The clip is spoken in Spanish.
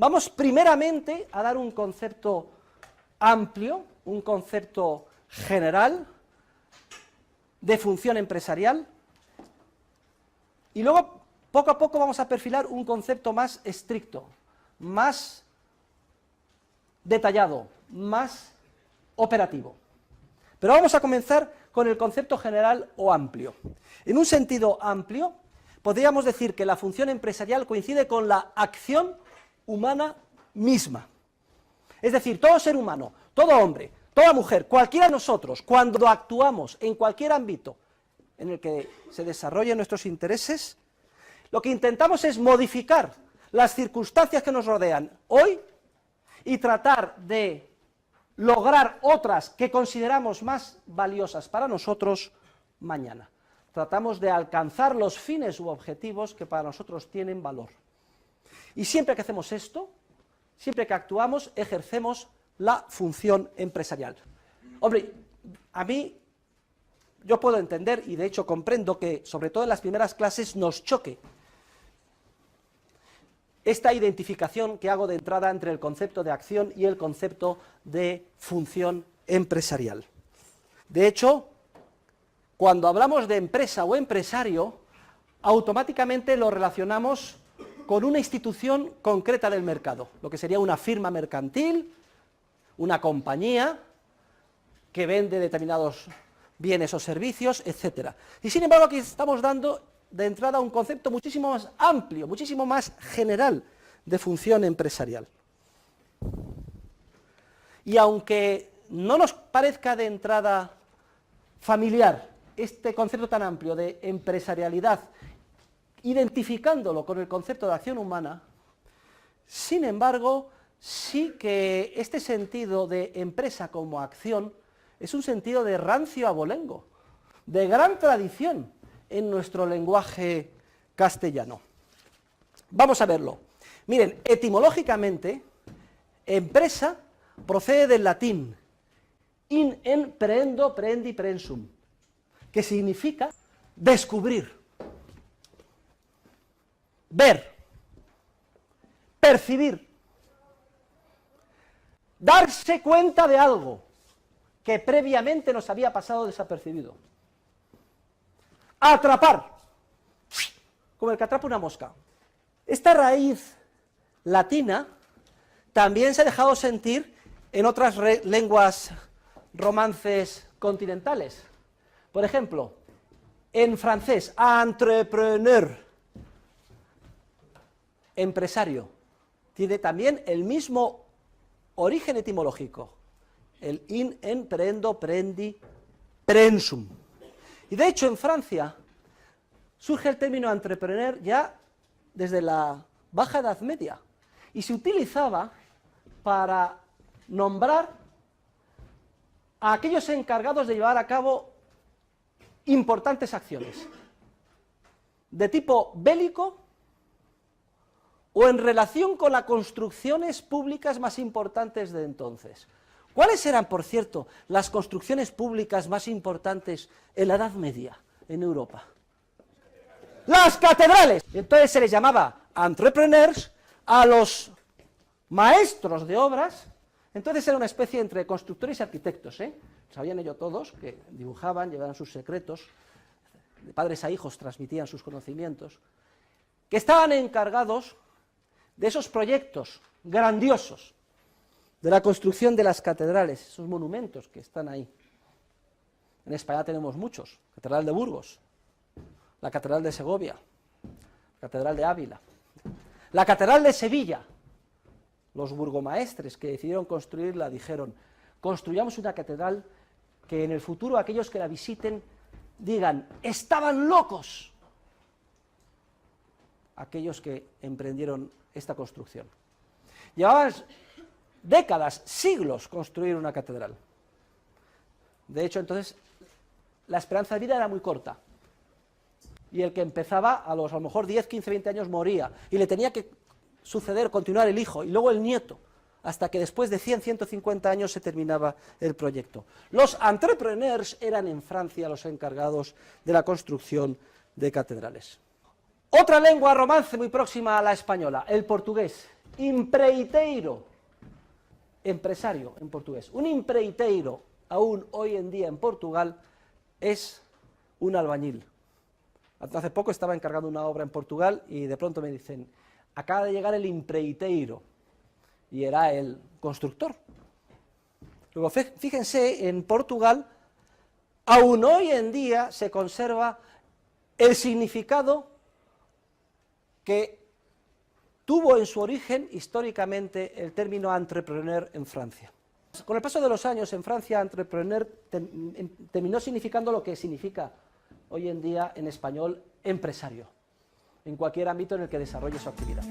Vamos primeramente a dar un concepto amplio, un concepto general de función empresarial, y luego poco a poco vamos a perfilar un concepto más estricto, más detallado, más operativo. Pero vamos a comenzar con el concepto general o amplio. En un sentido amplio, podríamos decir que la función empresarial coincide con la acción humana misma. Es decir, todo ser humano, todo hombre, toda mujer, cualquiera de nosotros, cuando actuamos en cualquier ámbito en el que se desarrollen nuestros intereses, lo que intentamos es modificar las circunstancias que nos rodean hoy y tratar de lograr otras que consideramos más valiosas para nosotros mañana. Tratamos de alcanzar los fines u objetivos que para nosotros tienen valor. Y siempre que hacemos esto, siempre que actuamos, ejercemos la función empresarial. Hombre, a mí, yo puedo entender, y de hecho comprendo que, sobre todo en las primeras clases, nos choque esta identificación que hago de entrada entre el concepto de acción y el concepto de función empresarial. De hecho, cuando hablamos de empresa o empresario, automáticamente lo relacionamos con una institución concreta del mercado, lo que sería una firma mercantil, una compañía que vende determinados bienes o servicios, etc. Y sin embargo aquí estamos dando de entrada un concepto muchísimo más amplio, muchísimo más general de función empresarial. Y aunque no nos parezca de entrada familiar este concepto tan amplio de empresarialidad, identificándolo con el concepto de acción humana, sin embargo, sí que este sentido de empresa como acción es un sentido de rancio abolengo, de gran tradición en nuestro lenguaje castellano. Vamos a verlo. Miren, etimológicamente, empresa procede del latín in en prehendo, prehendi, prehensum, que significa descubrir, ver, percibir, darse cuenta de algo que previamente nos había pasado desapercibido. Atrapar, como el que atrapa una mosca. Esta raíz latina también se ha dejado sentir en otras lenguas romances continentales. Por ejemplo, en francés, entrepreneur, empresario, tiene también el mismo origen etimológico, el in, en, prehendo, prehendi, prehensum. Y de hecho en Francia surge el término entrepreneur ya desde la Baja Edad Media y se utilizaba para nombrar a aquellos encargados de llevar a cabo importantes acciones de tipo bélico o en relación con las construcciones públicas más importantes de entonces. ¿Cuáles eran, por cierto, las construcciones públicas más importantes en la Edad Media en Europa? Las catedrales. Entonces se les llamaba entrepreneurs a los maestros de obras. Entonces era una especie entre constructores y arquitectos, sabían ello todos, que dibujaban, llevaban sus secretos, de padres a hijos transmitían sus conocimientos, que estaban encargados de esos proyectos grandiosos, de la construcción de las catedrales, esos monumentos que están ahí. En España tenemos muchos, la Catedral de Burgos, la Catedral de Segovia, la Catedral de Ávila, la Catedral de Sevilla. Los burgomaestres que decidieron construirla dijeron, construyamos una catedral que en el futuro aquellos que la visiten digan, ¡estaban locos! Aquellos que emprendieron esta construcción. Llevaban décadas, siglos, construir una catedral. De hecho, entonces, la esperanza de vida era muy corta. Y el que empezaba, a lo mejor 10, 15, 20 años, moría. Y le tenía que suceder, continuar el hijo, y luego el nieto, hasta que después de 100, 150 años se terminaba el proyecto. Los entrepreneurs eran en Francia los encargados de la construcción de catedrales. Otra lengua romance muy próxima a la española, el portugués. empreiteiro, empresario en portugués. Un empreiteiro, aún hoy en día en Portugal, es un albañil. Hace poco estaba encargando una obra en Portugal y de pronto me dicen, acaba de llegar el empreiteiro, y era el constructor. Luego, fíjense, en Portugal, aún hoy en día se conserva el significado que tuvo en su origen históricamente el término entrepreneur en Francia. Con el paso de los años en Francia, entrepreneur terminó significando lo que significa hoy en día en español empresario, en cualquier ámbito en el que desarrolle su actividad.